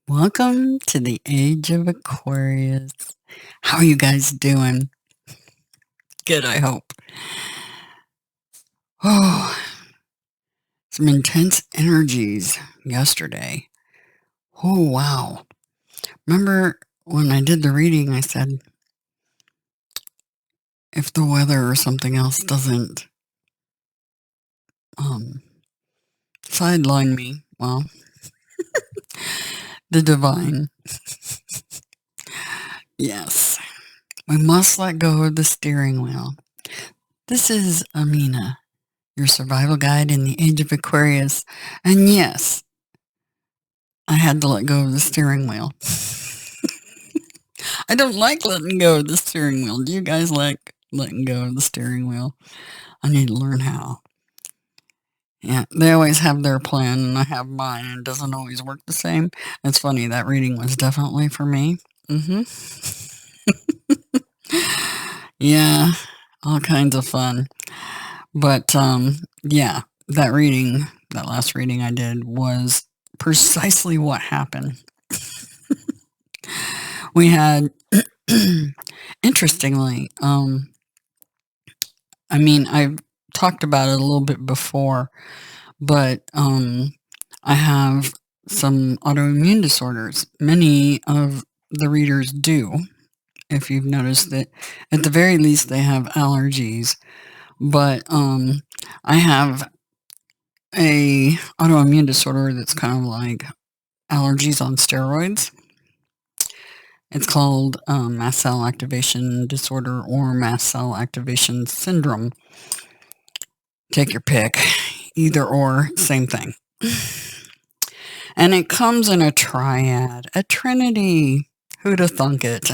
Welcome to the age of Aquarius. How are you guys doing? Good, I hope. Oh, some intense energies yesterday. Oh, wow. Remember when I did the reading, I said, if the weather or something else doesn't um, sideline me, well, the divine. Yes, we must let go of the steering wheel. This is Amina, your survival guide in the age of Aquarius. And yes, I had to let go of the steering wheel. I don't like letting go of the steering wheel. Do you guys like letting go of the steering wheel? I need to learn how. Yeah, they always have their plan and I have mine, and it doesn't always work the same. It's funny, that reading was definitely for me. hmm Yeah, all kinds of fun. But yeah, that last reading I did was precisely what happened. We had interestingly, I mean, I've talked about it a little bit before, but I have some autoimmune disorders. Many of the readers do, if you've noticed that at the very least they have allergies. But I have a autoimmune disorder that's kind of like allergies on steroids. It's called mast cell activation disorder or mast cell activation syndrome. Take your pick, either or, same thing. And it comes in a triad, a trinity. Who'd have thunk it?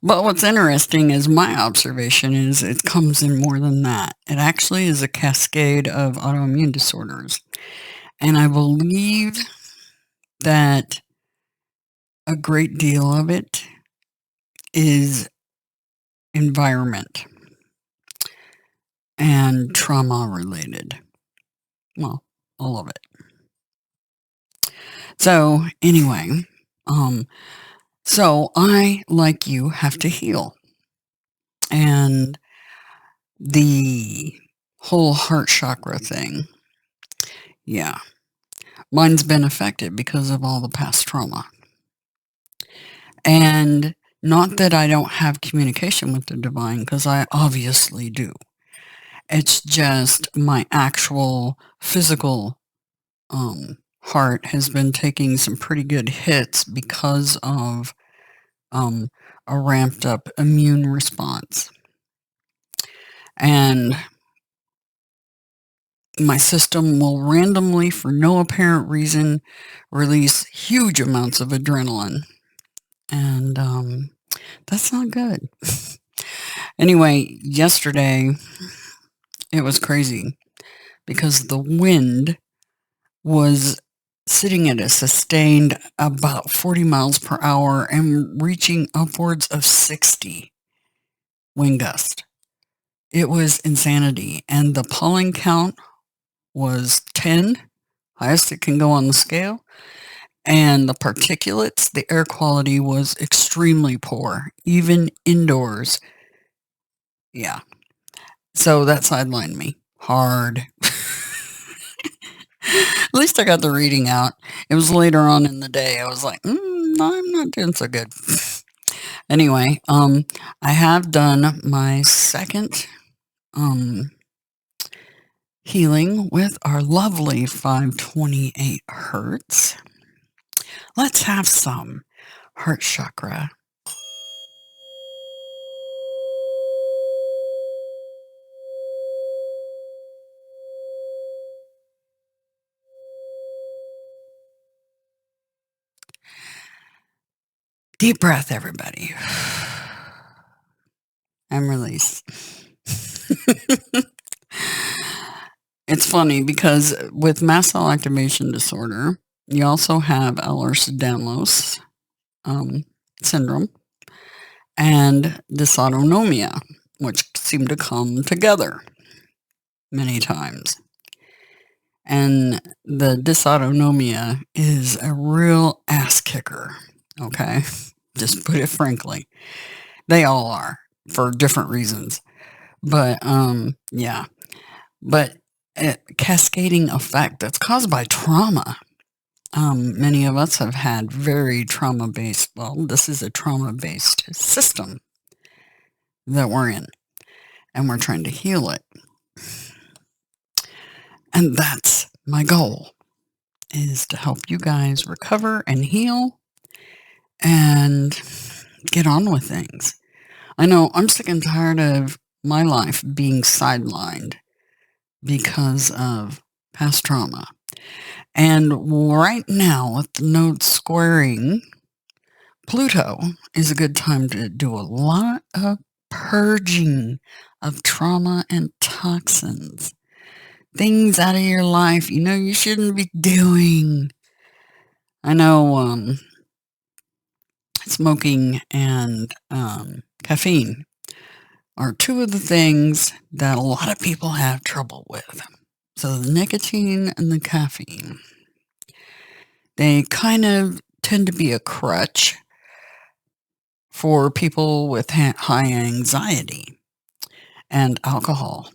But what's interesting is my observation is it comes in more than that. It actually is a cascade of autoimmune disorders. And I believe that a great deal of it is environment and trauma related. Well, all of it. So anyway, so I, like you, have to heal. And the whole heart chakra thing, yeah, mine's been affected because of all the past trauma. And not that I don't have communication with the divine, because I obviously do. It's just my actual physical heart has been taking some pretty good hits because of a ramped up immune response. And my system will randomly, for no apparent reason, release huge amounts of adrenaline. And that's not good. Anyway, yesterday it was crazy because the wind was sitting at a sustained about 40 miles per hour and reaching upwards of 60 wind gust. It was insanity. And the pollen count was 10, highest it can go on the scale. And the particulates, the air quality was extremely poor, even indoors. Yeah. So that sidelined me hard. At least I got the reading out. It was later on in the day. I was like, I'm not doing so good. Anyway, I have done my second healing with our lovely 528 hertz. Let's have some heart chakra. Deep breath, everybody. And release. It's funny because with mast cell activation disorder, you also have Ehlers-Danlos syndrome and dysautonomia, which seem to come together many times. And the dysautonomia is a real ass kicker, okay? Just put it frankly. They all are for different reasons. But, yeah. But cascading effect that's caused by trauma. Many of us have had very trauma-based, well, this is a trauma-based system that we're in, and we're trying to heal it. And that's my goal, is to help you guys recover and heal and get on with things. I know I'm sick and tired of my life being sidelined because of past trauma. And right now, with the nodes squaring Pluto, is a good time to do a lot of purging of trauma and toxins. Things out of your life you know you shouldn't be doing. I know smoking and caffeine are two of the things that a lot of people have trouble with. So the nicotine and the caffeine, they kind of tend to be a crutch for people with high anxiety and alcohol.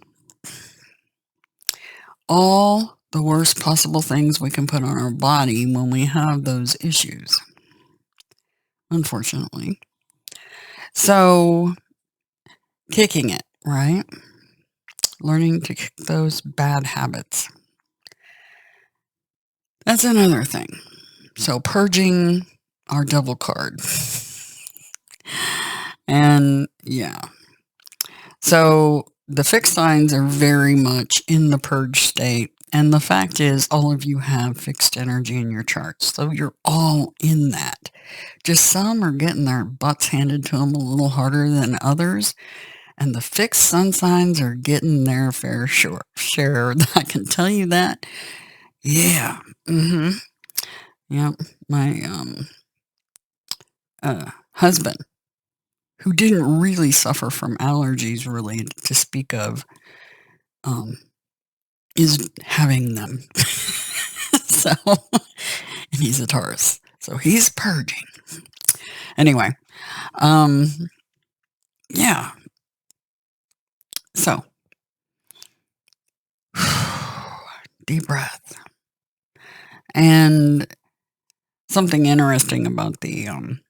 All the worst possible things we can put on our body when we have those issues, unfortunately. So, kicking it, right? Learning to kick those bad habits. That's another thing. So, purging our devil card. And yeah. So, the fixed signs are very much in the purge state. And the fact is, all of you have fixed energy in your charts. So, you're all in that. Just some are getting their butts handed to them a little harder than others. And the fixed sun signs are getting their fair share. I can tell you that. Yeah. Yep. My husband, who didn't really suffer from allergies really to speak of, is having them. So, and he's a Taurus. So he's purging. Anyway, yeah. So, deep breath. And something interesting about the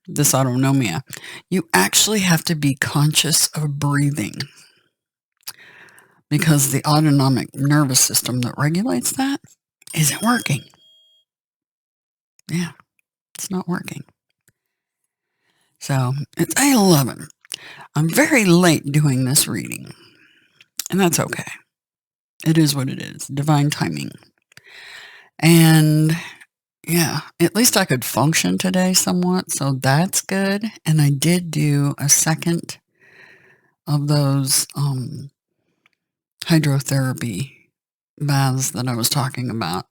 dysautonomia, you actually have to be conscious of breathing, because the autonomic nervous system that regulates that isn't working. Yeah, it's not working. So it's 8:11. I'm very late doing this reading, and that's okay. It is what it is. Divine timing. And yeah, at least I could function today somewhat, so that's good. And I did do a second of those hydrotherapy baths that I was talking about.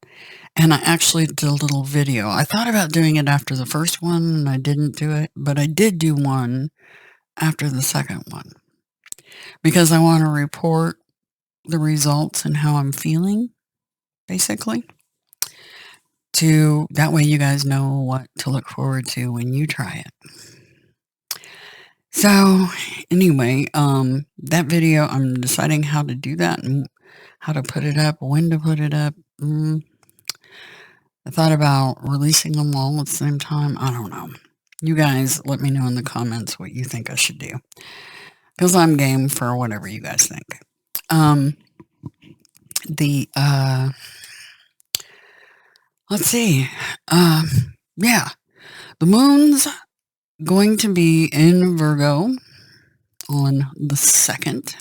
And I actually did a little video. I thought about doing it after the first one, and I didn't do it, but I did do one after the second one, because I want to report the results and how I'm feeling, basically. That way you guys know what to look forward to when you try it. So anyway, that video, I'm deciding how to do that and how to put it up, when to put it up. I thought about releasing them all at the same time. I don't know. You guys let me know in the comments what you think I should do, because I'm game for whatever you guys think. Let's see. Yeah, the moon's going to be in Virgo on the 2nd,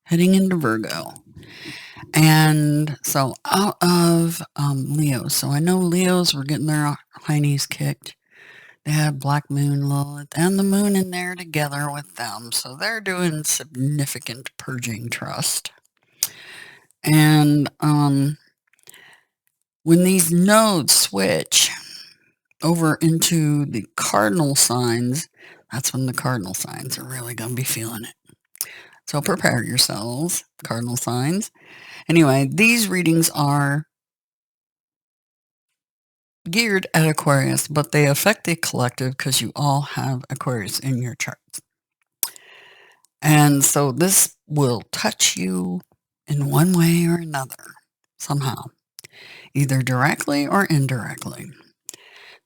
heading into Virgo. And so out of Leo. So I know Leos were getting their heinies kicked. They had Black Moon, Lilith, and the moon in there together with them. So they're doing significant purging trust. And when these nodes switch over into the cardinal signs, that's when the cardinal signs are really going to be feeling it. So prepare yourselves, cardinal signs. Anyway, these readings are geared at Aquarius, but they affect the collective because you all have Aquarius in your charts. And so this will touch you in one way or another, somehow, either directly or indirectly.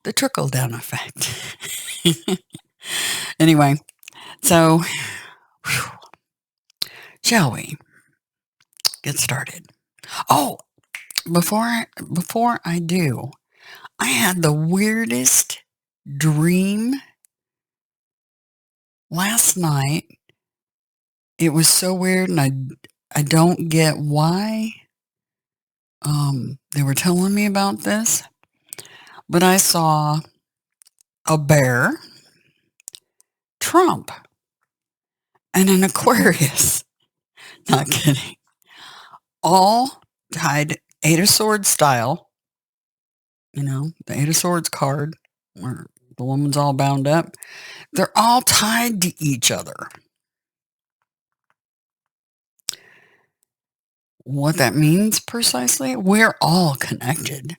The trickle-down effect. Anyway, so whew, shall we get started? Oh, before I do, I had the weirdest dream last night. It was so weird, and I don't get why they were telling me about this, but I saw a bear, Trump, and an Aquarius. Not kidding. All tied Eight of Swords style. The Eight of Swords card where the woman's all bound up. They're all tied to each other. What that means precisely, we're all connected.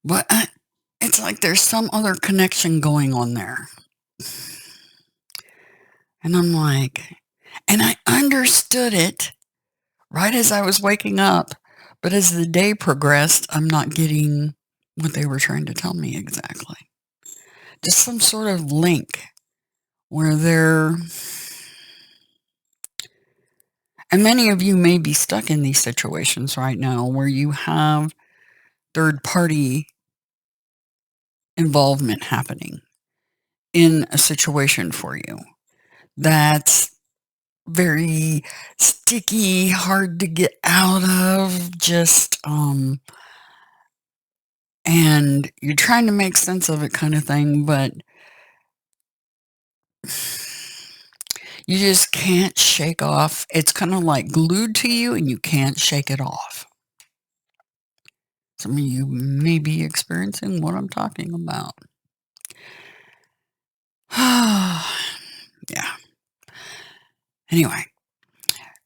But it's like there's some other connection going on there. And I'm like, and I understood it right as I was waking up. But as the day progressed, I'm not getting what they were trying to tell me exactly. Just some sort of link where they're... And many of you may be stuck in these situations right now where you have third-party involvement happening in a situation for you that's very sticky, hard to get out of, and you're trying to make sense of it kind of thing, but you just can't shake off. It's kind of like glued to you and you can't shake it off. Some of you may be experiencing what I'm talking about. Yeah. Anyway,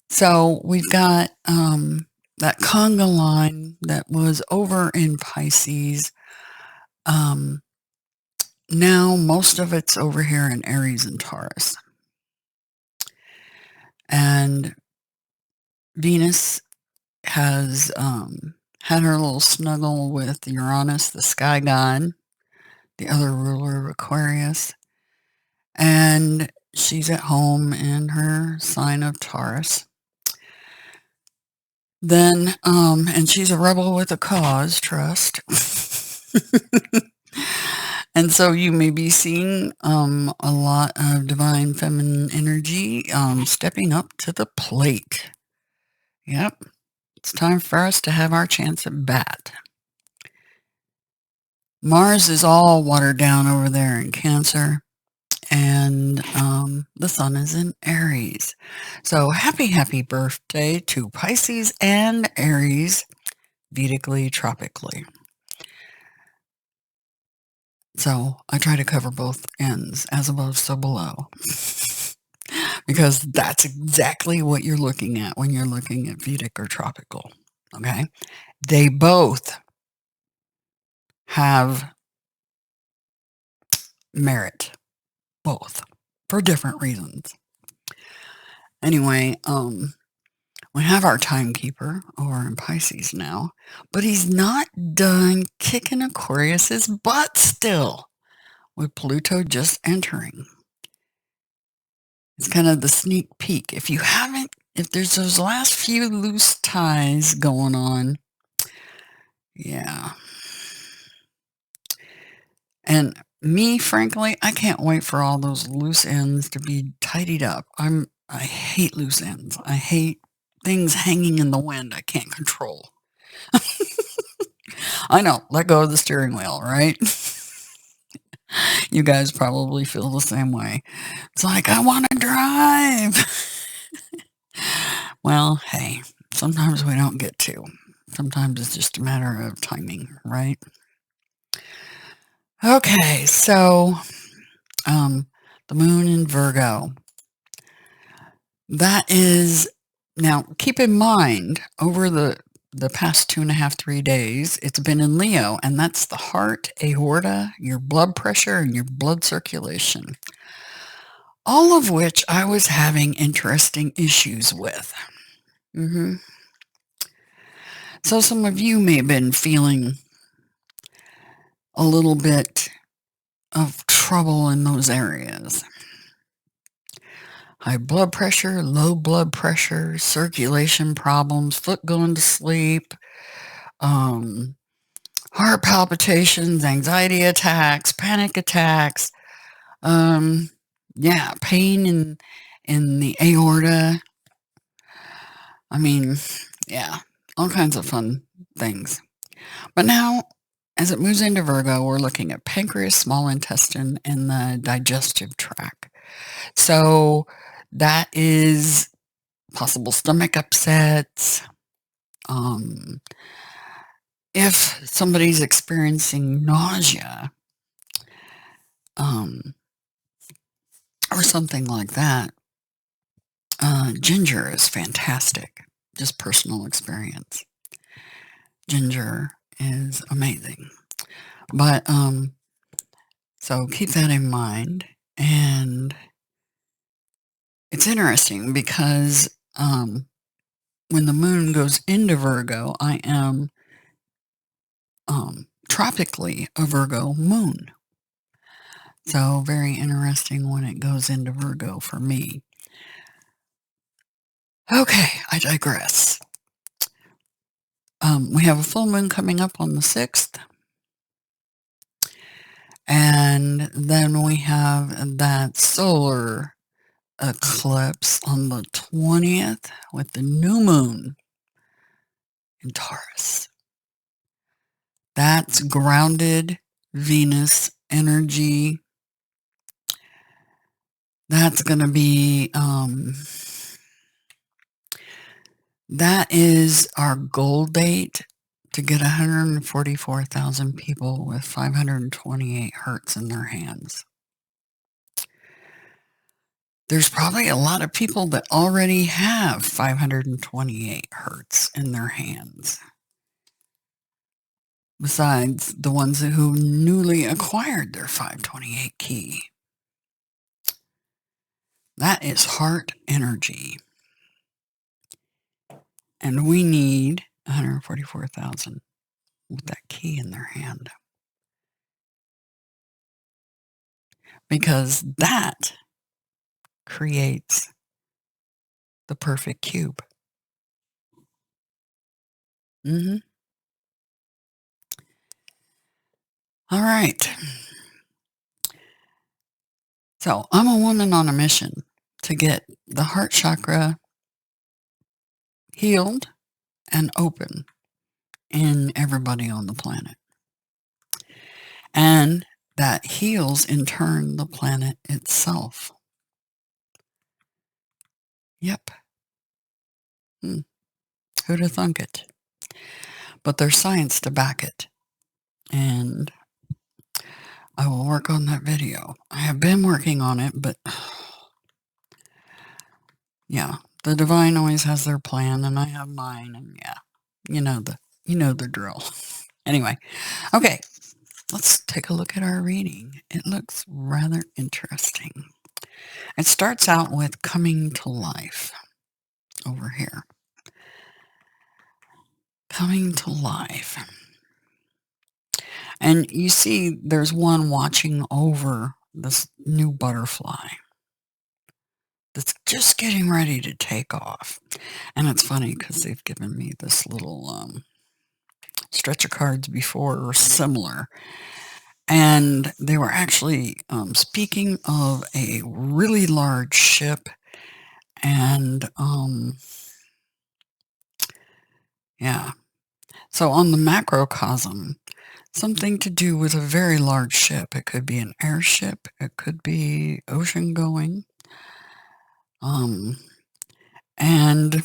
so we've got that conga line that was over in Pisces. Now most of it's over here in Aries and Taurus. And Venus has had her little snuggle with Uranus, the sky god, the other ruler of Aquarius. And she's at home in her sign of Taurus. Then, and she's a rebel with a cause, trust. And so you may be seeing a lot of divine feminine energy stepping up to the plate. Yep, it's time for us to have our chance at bat. Mars is all watered down over there in Cancer, and the sun is in Aries. So happy birthday to Pisces and Aries, Vedically, tropically. So I try to cover both ends, as above, so below. Because that's exactly what you're looking at when you're looking at Vedic or tropical. Okay? They both have merit. Both. For different reasons. Anyway, we have our timekeeper over in Pisces now, but he's not done kicking Aquarius's butt still, with Pluto just entering. It's kind of the sneak peek. If there's those last few loose ties going on, yeah. And me, frankly, I can't wait for all those loose ends to be tidied up. I hate loose ends. I hate things hanging in the wind I can't control. I know, let go of the steering wheel, right? You guys probably feel the same way. It's like, I want to drive. Well, hey, sometimes we don't get to. Sometimes it's just a matter of timing, right? Okay, so the moon in Virgo. That is, now keep in mind, over the the past 2.5, 3 days, it's been in Leo, and that's the heart, aorta, your blood pressure, and your blood circulation. All of which I was having interesting issues with. So some of you may have been feeling a little bit of trouble in those areas. High blood pressure, low blood pressure, circulation problems, foot going to sleep, heart palpitations, anxiety attacks, panic attacks, yeah, pain in the aorta. I mean, yeah, all kinds of fun things. But now, as it moves into Virgo, we're looking at pancreas, small intestine, and the digestive tract. So that is possible stomach upsets. If somebody's experiencing nausea, or something like that, ginger is fantastic. Just personal experience. Ginger is amazing. But, so keep that in mind. And it's interesting because, when the moon goes into Virgo, I am, tropically a Virgo moon. So very interesting when it goes into Virgo for me. Okay, I digress. We have a full moon coming up on the 6th. And then we have that solar eclipse on the 20th with the new moon in Taurus. That's grounded Venus energy. That's going to be, that is our goal date to get 144,000 people with 528 hertz in their hands. There's probably a lot of people that already have 528 hertz in their hands, besides the ones who newly acquired their 528 key. That is heart energy. And we need 144,000 with that key in their hand. Because that creates the perfect cube. All right. So I'm a woman on a mission to get the heart chakra healed and open in everybody on the planet. And that heals in turn the planet itself. Yep. Who'd have thunk it? But there's science to back it. And I will work on that video. I have been working on it, but yeah, the divine always has their plan and I have mine, and yeah, you know the drill. Anyway, okay, let's take a look at our reading. It looks rather interesting. It starts out with coming to life over here. Coming to life. And you see there's one watching over this new butterfly that's just getting ready to take off. And it's funny because they've given me this little stretch of cards before or similar. And they were actually speaking of a really large ship. And yeah. So on the macrocosm, something to do with a very large ship. It could be an airship. It could be ocean going. And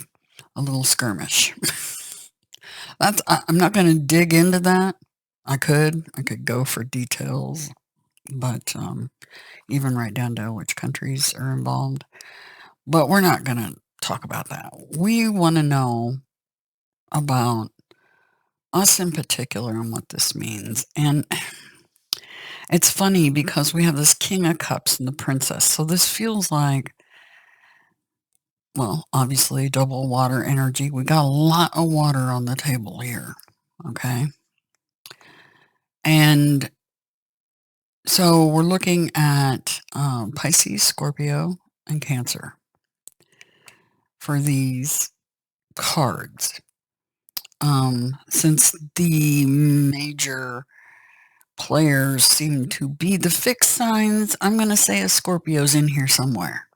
a little skirmish. I'm not going to dig into that. I could go for details, but even right down to which countries are involved. But we're not going to talk about that. We want to know about us in particular and what this means. And it's funny because we have this King of Cups and the Princess. So this feels like, well, obviously double water energy. We got a lot of water on the table here. Okay. And so we're looking at Pisces, Scorpio, and Cancer for these cards. Since the major players seem to be the fixed signs, I'm going to say a Scorpio's in here somewhere.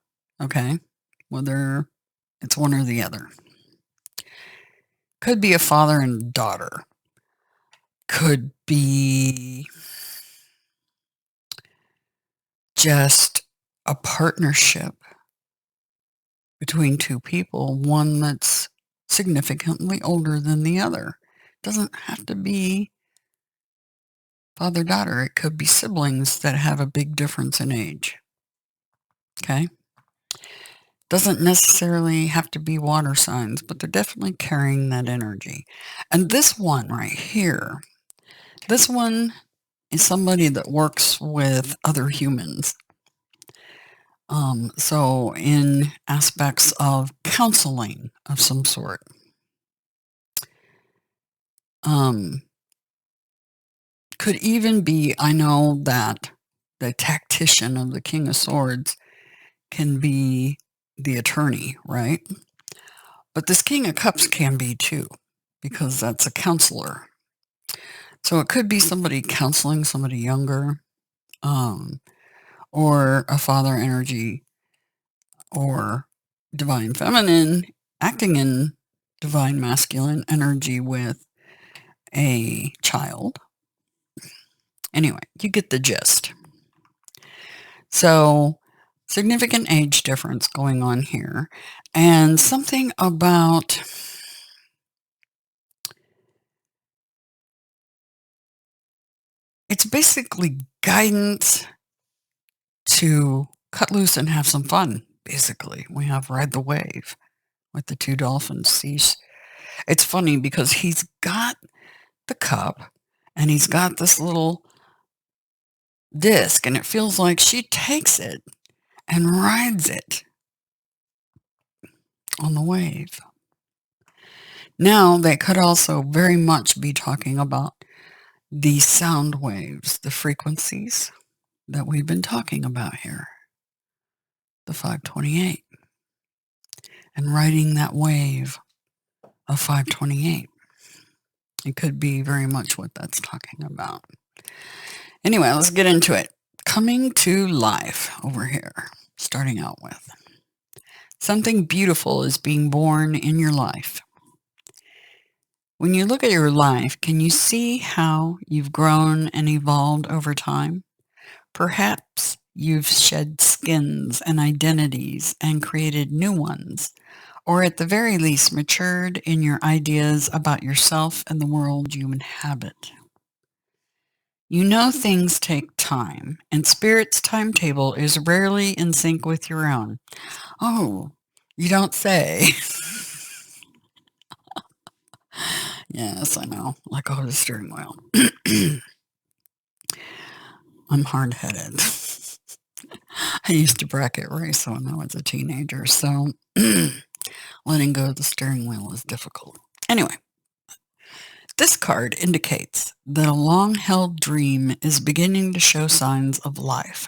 Okay? Whether it's one or the other. Could be a father and daughter. Could be just a partnership between two people, one that's significantly older than the other. Doesn't have to be father-daughter. It could be siblings that have a big difference in age. Okay? Doesn't necessarily have to be water signs, but they're definitely carrying that energy. And this one right here, this one is somebody that works with other humans. So in aspects of counseling of some sort. Could even be, I know that the tactician of the King of Swords can be the attorney, right? But this King of Cups can be too, because that's a counselor. So it could be somebody counseling somebody younger, or a father energy, or divine feminine acting in divine masculine energy with a child. Anyway, you get the gist. So, significant age difference going on here, and something about it's basically guidance to cut loose and have some fun, basically. We have Ride the Wave with the two dolphins. It's funny because he's got the cup and he's got this little disc, and it feels like she takes it and rides it on the wave. Now, they could also very much be talking about the sound waves, the frequencies that we've been talking about here, the 528, and riding that wave of 528. It could be very much what that's talking about. Anyway, let's get into it. Coming to life over here, starting out with. Something beautiful is being born in your life. When you look at your life, can you see how you've grown and evolved over time? Perhaps you've shed skins and identities and created new ones, or at the very least matured in your ideas about yourself and the world you inhabit. You know things take time, and Spirit's timetable is rarely in sync with your own. Oh, you don't say. Yes, I know. Let go of the steering wheel. I'm hard-headed. I used to bracket race when I was a teenager, so letting go of the steering wheel is difficult. Anyway, this card indicates that a long-held dream is beginning to show signs of life.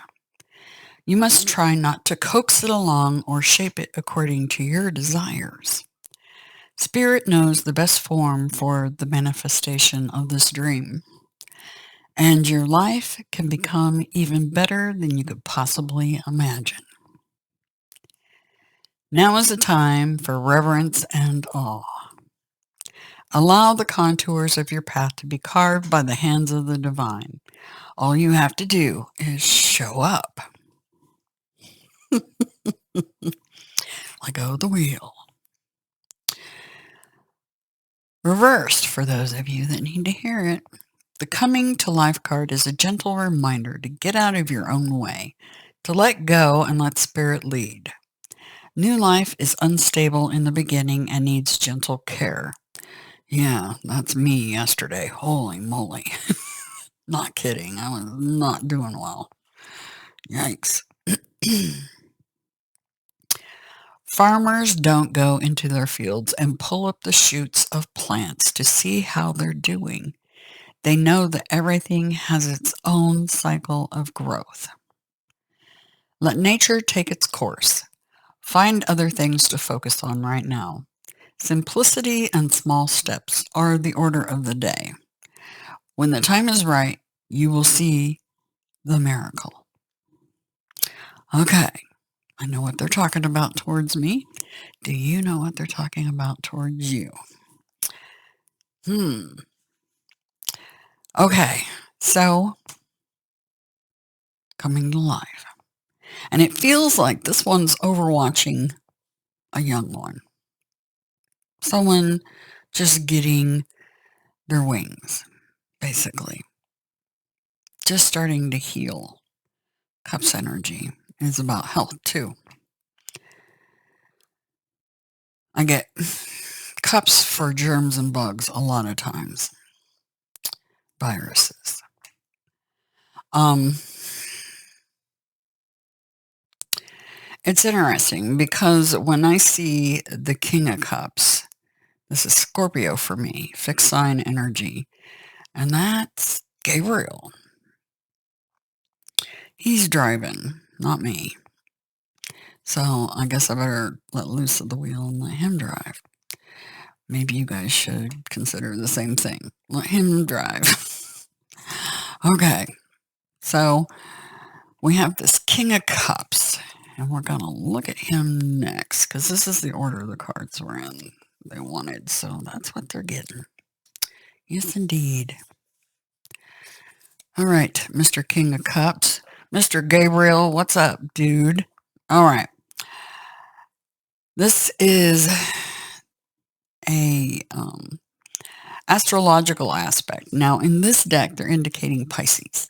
You must try not to coax it along or shape it according to your desires. Spirit knows the best form for the manifestation of this dream, and your life can become even better than you could possibly imagine. Now is the time for reverence and awe. Allow the contours of your path to be carved by the hands of the divine. All you have to do is show up. Let go of the wheel. Reversed, for those of you that need to hear it. The coming to life card is a gentle reminder to get out of your own way, to let go and let Spirit lead. New life is unstable in the beginning and needs gentle care. Yeah, that's me yesterday. Holy moly. Not kidding. I was not doing well. Yikes. Farmers don't go into their fields and pull up the shoots of plants to see how they're doing. They know that everything has its own cycle of growth. Let nature take its course. Find other things to focus on right now. Simplicity and small steps are the order of the day. When the time is right, you will see the miracle. Okay, I know what they're talking about towards me. Do you know what they're talking about towards you? Okay, so coming to life. And it feels like this one's overwatching a young one. Someone just getting their wings, basically. Just starting to heal. Cups energy is about health too. I get cups for germs and bugs a lot of times. Viruses. It's interesting because when I see the King of Cups, this is Scorpio for me, fixed sign energy, and that's Gabriel. He's driving, not me. So I guess I better let loose of the wheel and let him drive. Maybe you guys should consider the same thing. Let him drive. Okay, so we have this King of Cups, and we're going to look at him next, because this is the order the cards were in. They wanted, so that's what they're getting. Yes, indeed. All right, Mr. King of Cups. Mr. Gabriel, what's up, dude? All right. This is a astrological aspect. Now, in this deck, they're indicating Pisces.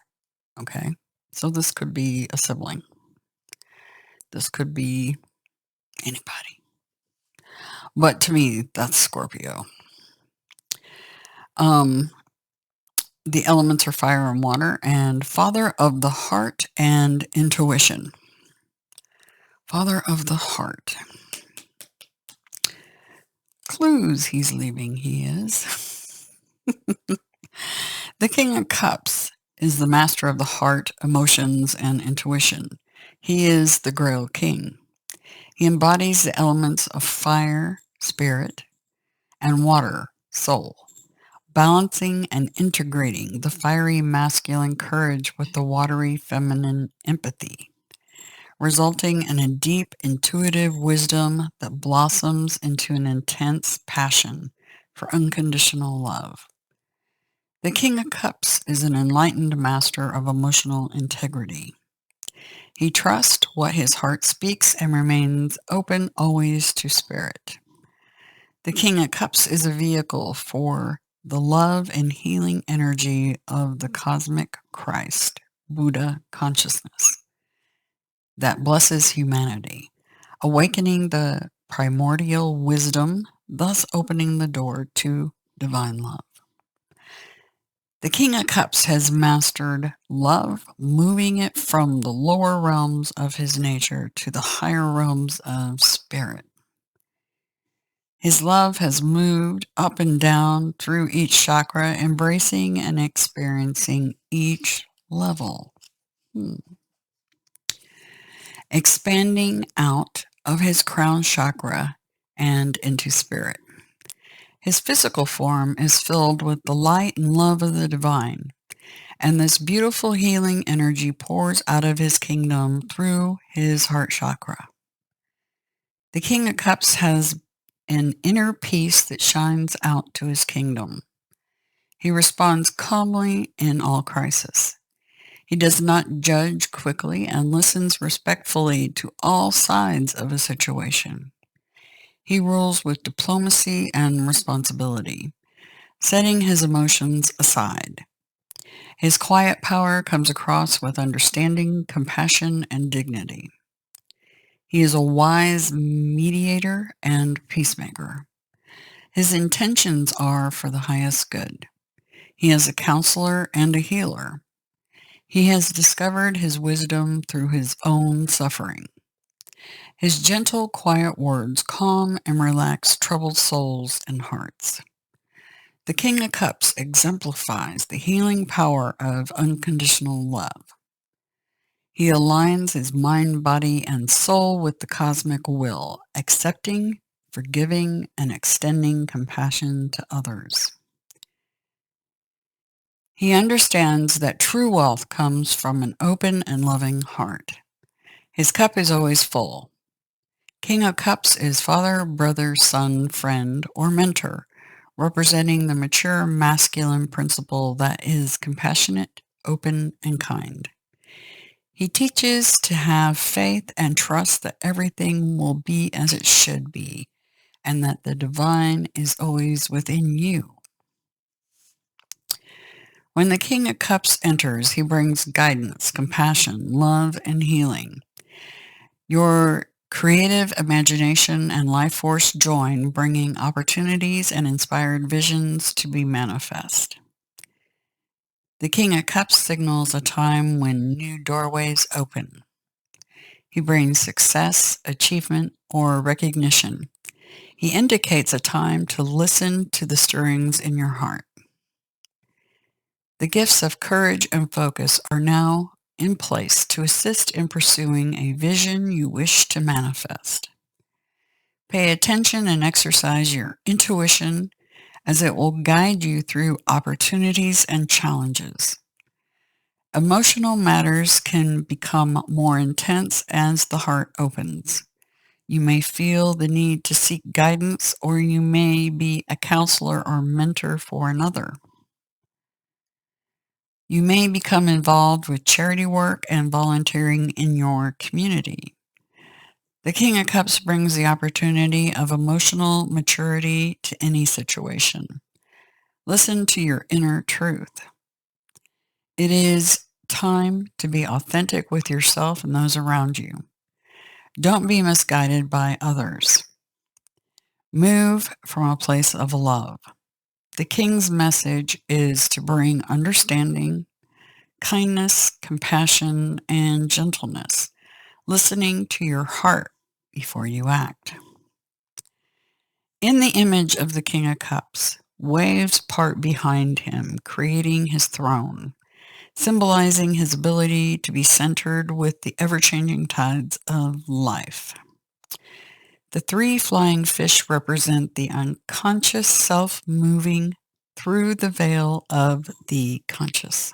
Okay, so this could be a sibling. This could be anybody. But to me, that's Scorpio. The elements are fire and water, and father of the heart and intuition. Father of the heart. Clues he's leaving, he is. The King of Cups is the master of the heart, emotions, and intuition. He is the Grail King. He embodies the elements of fire, spirit, and water, soul, balancing and integrating the fiery masculine courage with the watery feminine empathy, resulting in a deep intuitive wisdom that blossoms into an intense passion for unconditional love. The King of Cups is an enlightened master of emotional integrity. He trusts what his heart speaks and remains open always to spirit. The King of Cups is a vehicle for the love and healing energy of the cosmic Christ, Buddha consciousness, that blesses humanity, awakening the primordial wisdom, thus opening the door to divine love. The King of Cups has mastered love, moving it from the lower realms of his nature to the higher realms of spirit. His love has moved up and down through each chakra, embracing and experiencing each level. Expanding out of his crown chakra and into spirit. His physical form is filled with the light and love of the divine, and this beautiful healing energy pours out of his kingdom through his heart chakra. The King of Cups has an inner peace that shines out to his kingdom. He responds calmly in all crisis. He does not judge quickly and listens respectfully to all sides of a situation. He rules with diplomacy and responsibility, setting his emotions aside. His quiet power comes across with understanding, compassion, and dignity. He is a wise mediator and peacemaker. His intentions are for the highest good. He is a counselor and a healer. He has discovered his wisdom through his own suffering. His gentle, quiet words calm and relax troubled souls and hearts. The King of Cups exemplifies the healing power of unconditional love. He aligns his mind, body, and soul with the cosmic will, accepting, forgiving, and extending compassion to others. He understands that true wealth comes from an open and loving heart. His cup is always full. King of Cups is father, brother, son, friend, or mentor, representing the mature masculine principle that is compassionate, open, and kind. He teaches to have faith and trust that everything will be as it should be, and that the divine is always within you. When the King of Cups enters, he brings guidance, compassion, love, and healing. Your creative imagination and life force join, bringing opportunities and inspired visions to be manifest. The King of Cups signals a time when new doorways open. He brings success, achievement, or recognition. He indicates a time to listen to the stirrings in your heart. The gifts of courage and focus are now in place to assist in pursuing a vision you wish to manifest. Pay attention and exercise your intuition, as it will guide you through opportunities and challenges. Emotional matters can become more intense as the heart opens. You may feel the need to seek guidance, or you may be a counselor or mentor for another. You may become involved with charity work and volunteering in your community. The King of Cups brings the opportunity of emotional maturity to any situation. Listen to your inner truth. It is time to be authentic with yourself and those around you. Don't be misguided by others. Move from a place of love. The King's message is to bring understanding, kindness, compassion, and gentleness, listening to your heart before you act. In the image of the King of Cups, waves part behind him, creating his throne, symbolizing his ability to be centered with the ever-changing tides of life. The three flying fish represent the unconscious self moving through the veil of the conscious.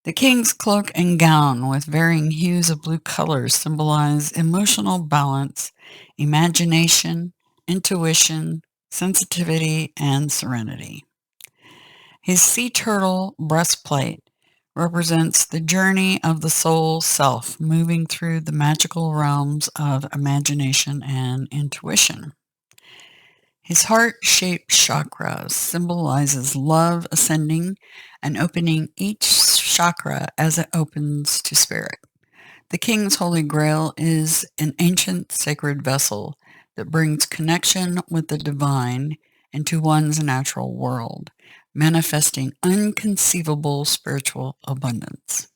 The king's cloak and gown with varying hues of blue colors symbolize emotional balance, imagination, intuition, sensitivity, and serenity. His sea turtle breastplate represents the journey of the soul self moving through the magical realms of imagination and intuition. His heart-shaped chakra symbolizes love ascending and opening each chakra as it opens to spirit. The King's Holy Grail is an ancient sacred vessel that brings connection with the divine into one's natural world, manifesting unconceivable spiritual abundance.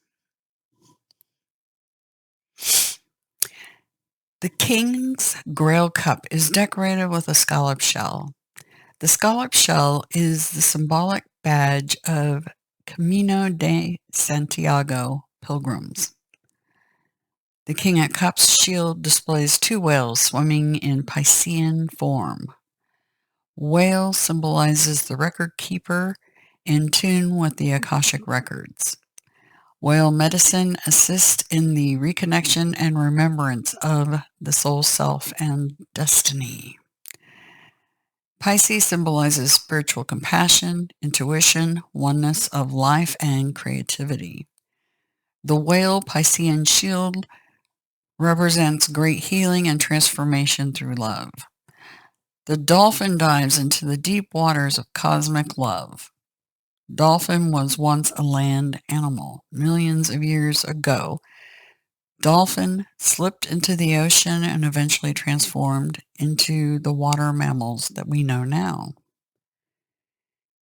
The King's Grail Cup is decorated with a scallop shell. The scallop shell is the symbolic badge of Camino de Santiago pilgrims. The King of Cups shield displays two whales swimming in Piscean form. Whale symbolizes the record keeper in tune with the Akashic records. Whale medicine assists in the reconnection and remembrance of the soul self and destiny. Pisces symbolizes spiritual compassion, intuition, oneness of life, and creativity. The whale Piscean shield represents great healing and transformation through love. The dolphin dives into the deep waters of cosmic love. Dolphin was once a land animal millions of years ago, Dolphin slipped into the ocean and eventually transformed into the water mammals that we know now.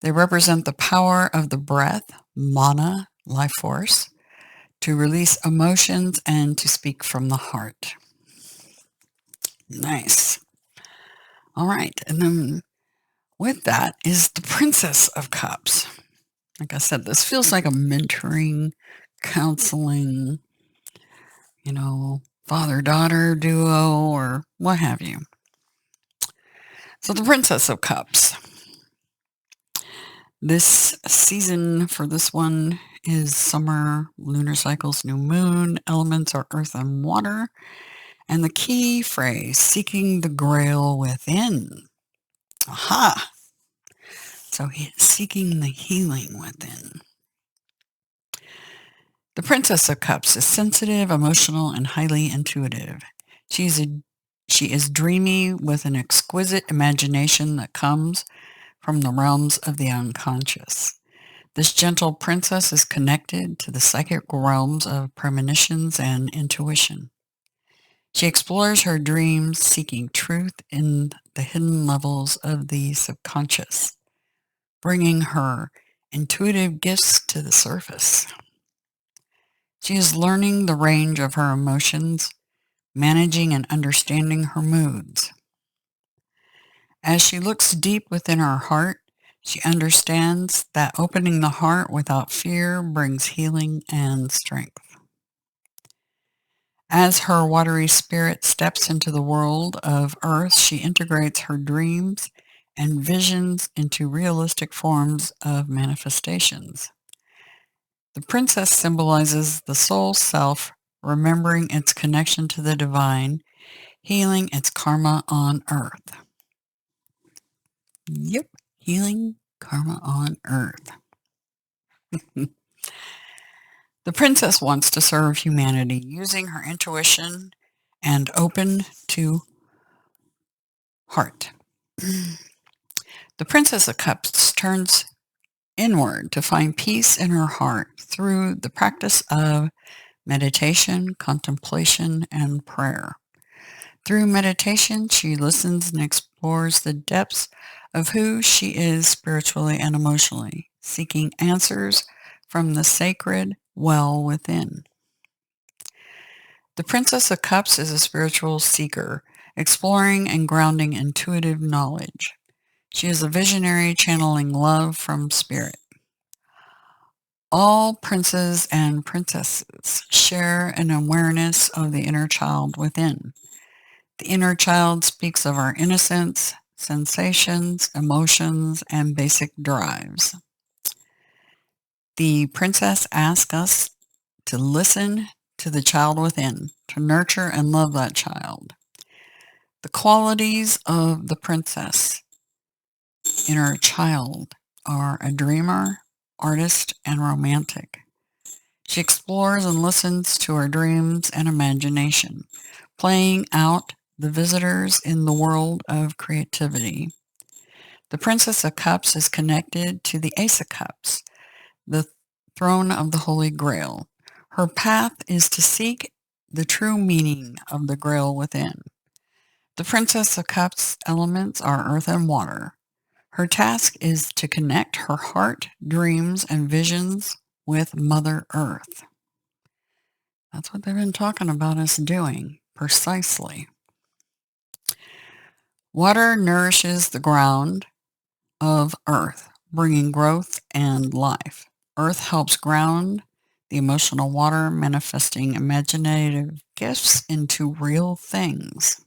They represent the power of the breath, mana, life force, to release emotions and to speak from the heart. Nice. All right. And then with that is the Princess of Cups. Like I said, this feels like a mentoring, counseling, father-daughter duo or what have you. So the Princess of Cups. This season for this one is summer, lunar cycles, new moon, elements are earth and water, and the key phrase, seeking the grail within. Aha! So seeking the healing within. The Princess of Cups is sensitive, emotional, and highly intuitive. She is dreamy with an exquisite imagination that comes from the realms of the unconscious. This gentle princess is connected to the psychic realms of premonitions and intuition. She explores her dreams, seeking truth in the hidden levels of the subconscious, bringing her intuitive gifts to the surface. She is learning the range of her emotions, managing and understanding her moods. As she looks deep within her heart, she understands that opening the heart without fear brings healing and strength. As her watery spirit steps into the world of earth, she integrates her dreams and visions into realistic forms of manifestations. The princess symbolizes the soul self, remembering its connection to the divine, healing its karma on earth. Yep, healing karma on earth. The princess wants to serve humanity using her intuition and open to heart. The Princess of Cups turns inward to find peace in her heart through the practice of meditation, contemplation, and prayer. Through meditation, she listens and explores the depths of who she is spiritually and emotionally, seeking answers from the sacred well within. The Princess of Cups is a spiritual seeker, exploring and grounding intuitive knowledge. She is a visionary channeling love from spirit. All princes and princesses share an awareness of the inner child within. The inner child speaks of our innocence, sensations, emotions, and basic drives. The princess asks us to listen to the child within, to nurture and love that child. The qualities of the princess, inner child, are a dreamer, artist, and romantic. She explores and listens to her dreams and imagination, playing out the visitors in the world of creativity. The Princess of Cups is connected to the Ace of Cups, the throne of the Holy Grail. Her path is to seek the true meaning of the Grail within. The Princess of Cups elements are earth and water. Her task is to connect her heart, dreams, and visions with Mother Earth. That's what they've been talking about us doing, precisely. Water nourishes the ground of Earth, bringing growth and life. Earth helps ground the emotional water, manifesting imaginative gifts into real things.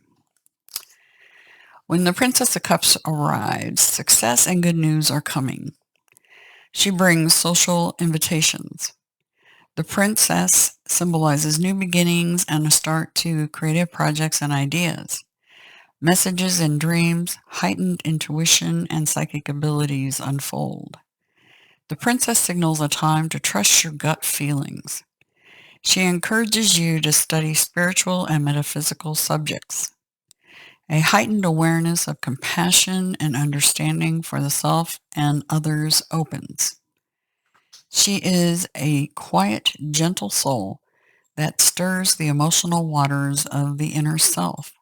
When the Princess of Cups arrives, success and good news are coming. She brings social invitations. The princess symbolizes new beginnings and a start to creative projects and ideas. Messages and dreams, heightened intuition, and psychic abilities unfold. The princess signals a time to trust your gut feelings. She encourages you to study spiritual and metaphysical subjects. A heightened awareness of compassion and understanding for the self and others opens. She is a quiet, gentle soul that stirs the emotional waters of the inner self,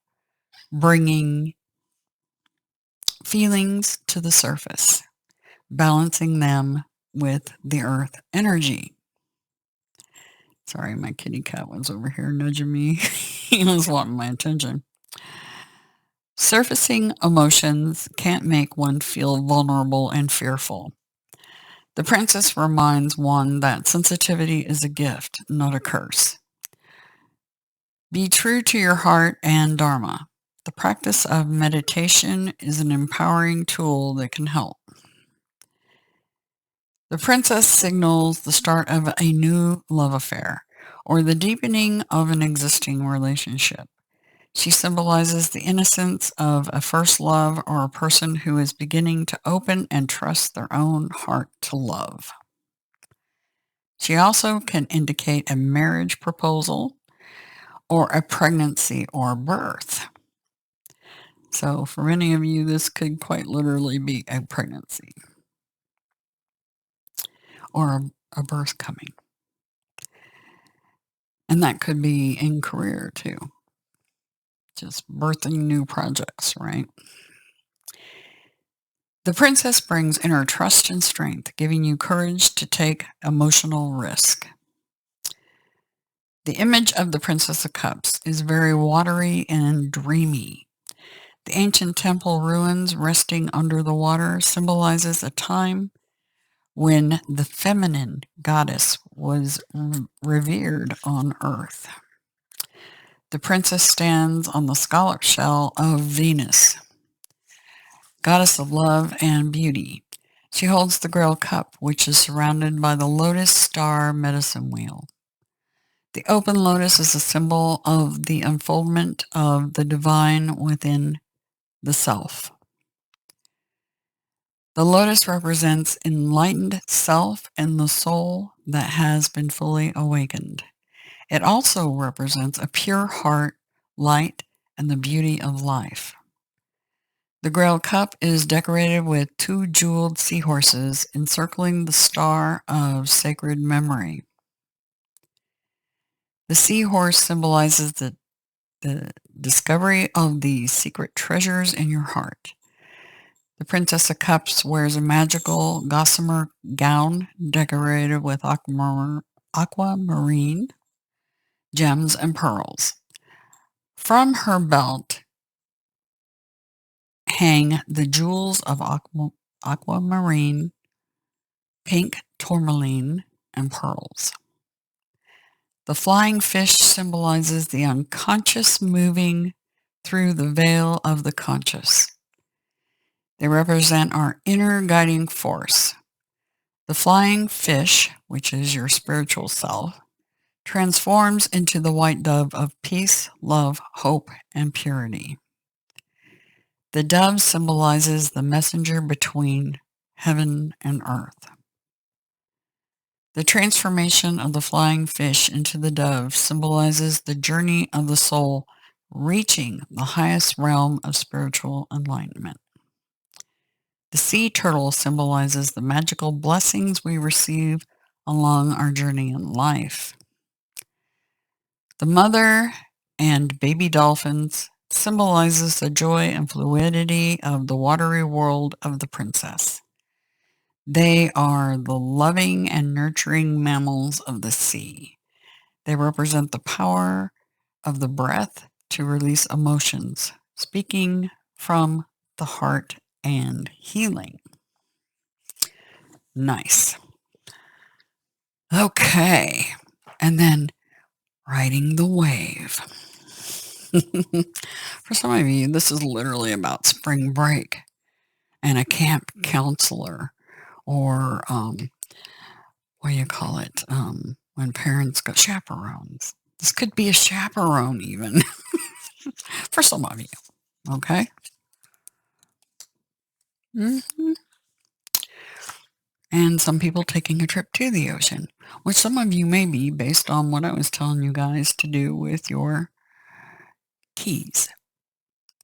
bringing feelings to the surface, balancing them with the earth energy. Sorry, my kitty cat was over here nudging me. He was wanting my attention. Surfacing emotions can't make one feel vulnerable and fearful. The princess reminds one that sensitivity is a gift, not a curse. Be true to your heart and dharma. The practice of meditation is an empowering tool that can help. The princess signals the start of a new love affair or the deepening of an existing relationship. She symbolizes the innocence of a first love or a person who is beginning to open and trust their own heart to love. She also can indicate a marriage proposal or a pregnancy or birth. So for many of you, this could quite literally be a pregnancy or a birth coming. And that could be in career too. Just birthing new projects, right? The princess brings inner trust and strength, giving you courage to take emotional risk. The image of the Princess of Cups is very watery and dreamy. The ancient temple ruins resting under the water symbolizes a time when the feminine goddess was revered on earth. The princess stands on the scallop shell of Venus, goddess of love and beauty. She holds the Grail cup, which is surrounded by the lotus star medicine wheel. The open lotus is a symbol of the unfoldment of the divine within the self. The lotus represents enlightened self and the soul that has been fully awakened. It also represents a pure heart, light, and the beauty of life. The Grail cup is decorated with 2 jeweled seahorses encircling the star of sacred memory. The seahorse symbolizes the discovery of the secret treasures in your heart. The Princess of Cups wears a magical gossamer gown decorated with aquamarine gems and pearls. From her belt hang the jewels of aquamarine, pink tourmaline, and pearls. The flying fish symbolizes the unconscious moving through the veil of the conscious. They represent our inner guiding force. The flying fish, which is your spiritual self, transforms into the white dove of peace, love, hope, and purity. The dove symbolizes the messenger between heaven and earth. The transformation of the flying fish into the dove symbolizes the journey of the soul reaching the highest realm of spiritual enlightenment. The sea turtle symbolizes the magical blessings we receive along our journey in life. The mother and baby dolphins symbolizes the joy and fluidity of the watery world of the princess. They are the loving and nurturing mammals of the sea. They represent the power of the breath to release emotions, speaking from the heart and healing. Nice. Okay. And then riding the wave. For some of you, this is literally about spring break and a camp counselor or what do you call it? When parents go chaperones. This could be a chaperone even for some of you. Okay. hmm And some people taking a trip to the ocean, which some of you may be based on what I was telling you guys to do with your keys.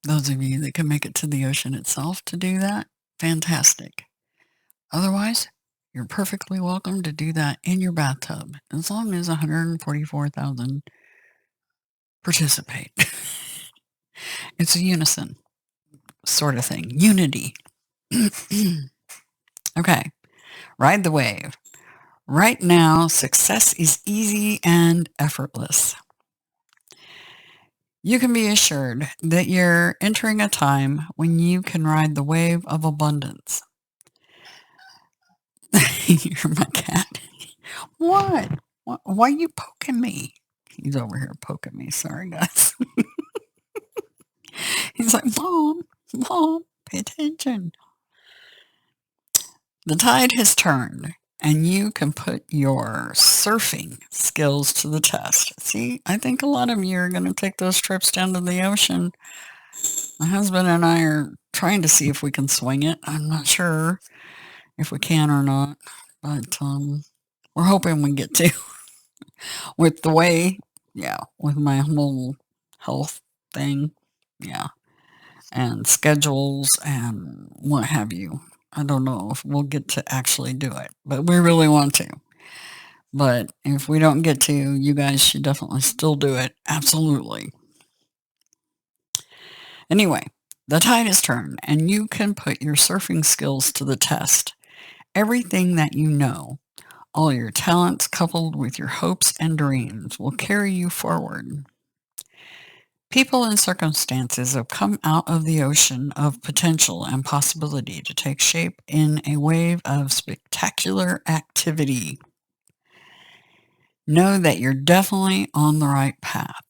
Those of you that can make it to the ocean itself to do that, fantastic. Otherwise, You're perfectly welcome to do that in your bathtub, as long as 144,000 participate. It's a unison sort of thing. Unity. Okay. Ride the wave. Right now, success is easy and effortless. You can be assured that you're entering a time when you can ride the wave of abundance. You're my cat. What? Why are you poking me? He's over here poking me. Sorry, guys. He's like, Mom, pay attention. The tide has turned, and you can put your surfing skills to the test. See, I think a lot of you are going to take those trips down to the ocean. My husband and I are trying to see if we can swing it. I'm not sure if we can or not, but we're hoping we get to. With the way, yeah, with my whole health thing, yeah, and schedules and what have you. I don't know if we'll get to actually do it, but we really want to. But if we don't get to, you guys should definitely still do it. Absolutely. Anyway, the tide has turned, and you can put your surfing skills to the test. Everything that you know, all your talents coupled with your hopes and dreams, will carry you forward. People and circumstances have come out of the ocean of potential and possibility to take shape in a wave of spectacular activity. Know that you're definitely on the right path.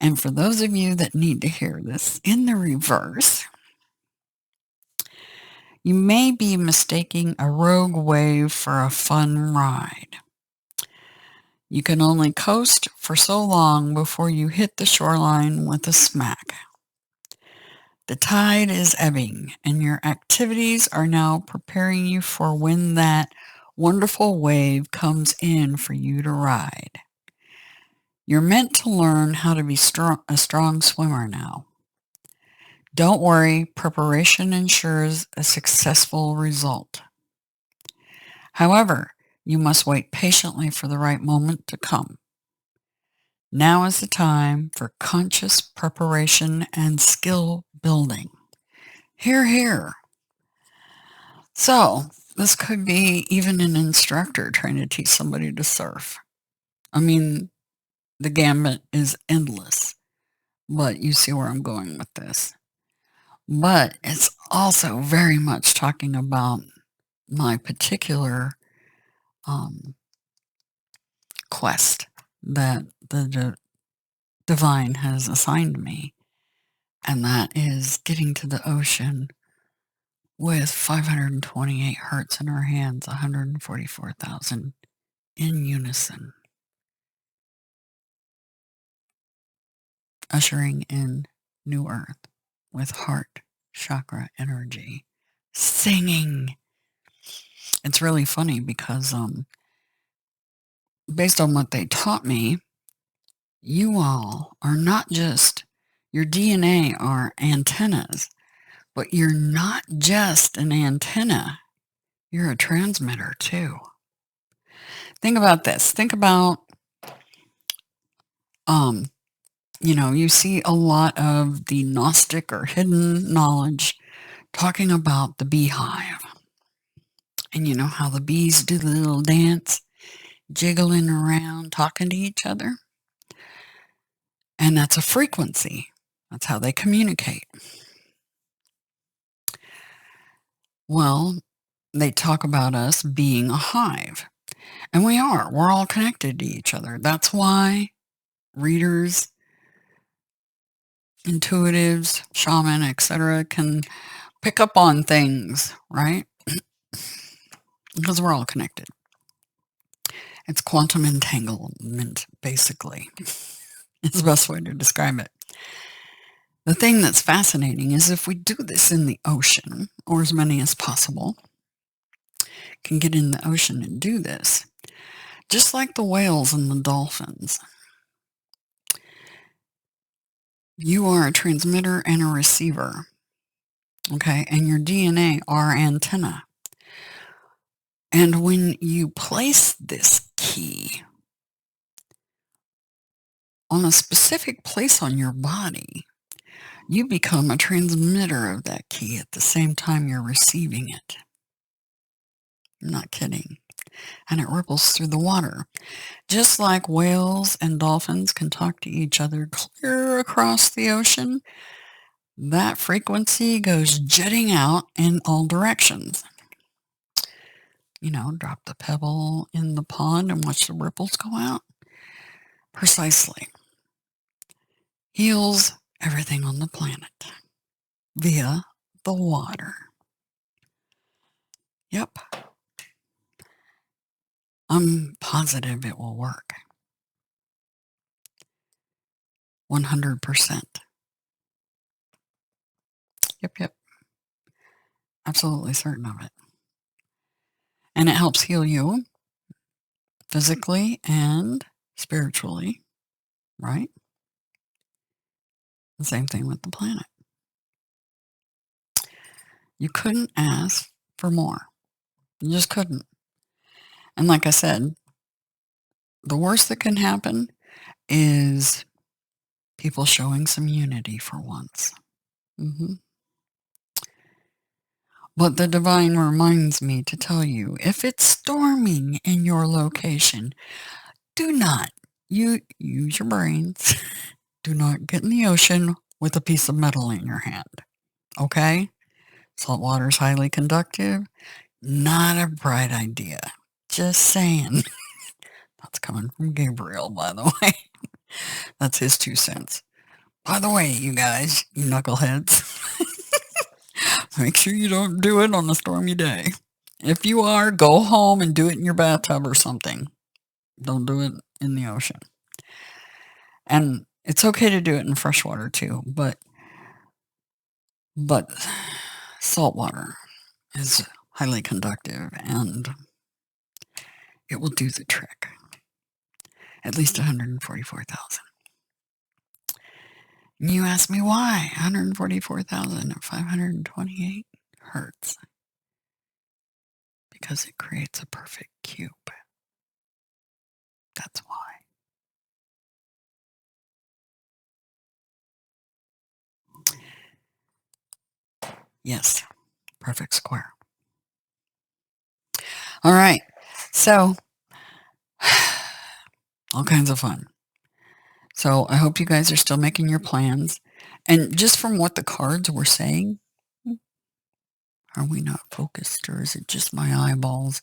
And for those of you that need to hear this in the reverse, you may be mistaking a rogue wave for a fun ride. You can only coast for so long before you hit the shoreline with a smack. The tide is ebbing, and your activities are now preparing you for when that wonderful wave comes in for you to ride. You're meant to learn how to be a strong swimmer now. Don't worry, preparation ensures a successful result. However, you must wait patiently for the right moment to come. Now is the time for conscious preparation and skill building. Hear, hear. So, this could be even an instructor trying to teach somebody to surf. I mean, the gambit is endless, but you see where I'm going with this. But it's also very much talking about my particular quest that the divine has assigned me, and that is getting to the ocean with 528 hertz in our hands, 144,000 in unison, ushering in new earth with heart chakra energy, singing. It's really funny because based on what they taught me, you all are not just, your DNA are antennas, but you're not just an antenna, you're a transmitter too. Think about this. Think about, you see a lot of the Gnostic or hidden knowledge talking about the beehive. And you know how the bees do the little dance, jiggling around, talking to each other? And that's a frequency. That's how they communicate. Well, they talk about us being a hive. And we are. We're all connected to each other. That's why readers, intuitives, shaman, etc., can pick up on things, right? Because we're all connected. It's quantum entanglement, basically. It's the best way to describe it. The thing that's fascinating is if we do this in the ocean, or as many as possible, can get in the ocean and do this, just like the whales and the dolphins. You are a transmitter and a receiver, okay? And your DNA are antenna. And when you place this key on a specific place on your body, you become a transmitter of that key at the same time you're receiving it. I'm not kidding. And it ripples through the water. Just like whales and dolphins can talk to each other clear across the ocean, that frequency goes jetting out in all directions. You know, drop the pebble in the pond and watch the ripples go out. Precisely. Heals everything on the planet via the water. Yep. I'm positive it will work. 100%. Yep. Absolutely certain of it. And it helps heal you physically and spiritually, right? The same thing with the planet. You couldn't ask for more. You just couldn't. And like I said, the worst that can happen is people showing some unity for once. But the divine reminds me to tell you, if it's storming in your location, do not, you use your brains, do not get in the ocean with a piece of metal in your hand. Okay? Salt water is highly conductive. Not a bright idea. Just saying. That's coming from Gabriel, by the way. That's his 2 cents. By the way, you guys, you knuckleheads, make sure you don't do it on a stormy day. If you are, go home and do it in your bathtub or something. Don't do it in the ocean. And it's okay to do it in fresh water too, but salt water is highly conductive and it will do the trick. At least 144,000. You ask me why 144,528 hertz. Because it creates a perfect cube. That's why. Yes, perfect square. All right, so all kinds of fun. So I hope you guys are still making your plans. And just from what the cards were saying, are we not focused, or is it just my eyeballs?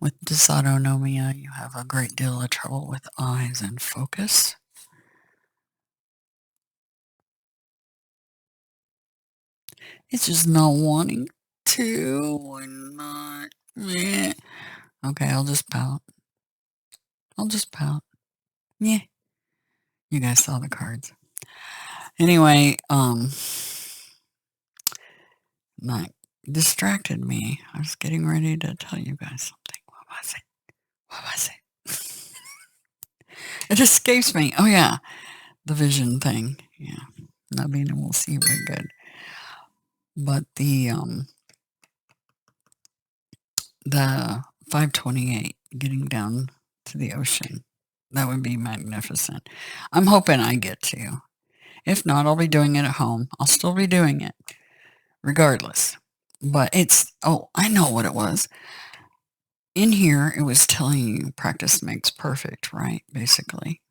With dysautonomia, you have a great deal of trouble with eyes and focus. It's just not wanting to or not. Meh. Okay, I'll just pout. Yeah. You guys saw the cards. Anyway, that distracted me. I was getting ready to tell you guys something. What was it? It escapes me. Oh yeah, the vision thing. Yeah, not being able to see very good. But the 528 getting down to the ocean, that would be magnificent. I'm hoping I get to. If not, I'll be doing it at home. I'll still be doing it regardless. But I know what it was. In here, it was telling you practice makes perfect, right? Basically.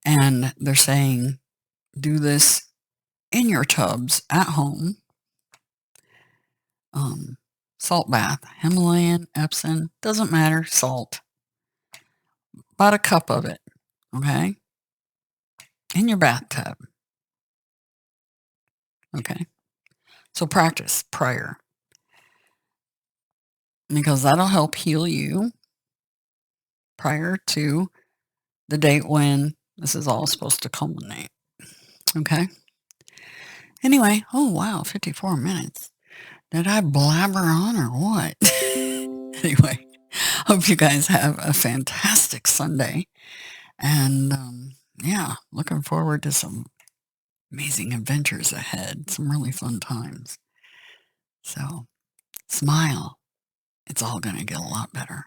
And they're saying do this in your tubs at home. Salt bath, Himalayan, Epsom, doesn't matter, salt. About a cup of it, okay? In your bathtub. Okay? So practice prior. Because that'll help heal you prior to the date when this is all supposed to culminate. Okay? Anyway, oh wow, 54 minutes. Did I blabber on or what? Anyway, hope you guys have a fantastic Sunday. And yeah, looking forward to some amazing adventures ahead. Some really fun times. So smile it's all gonna get a lot better.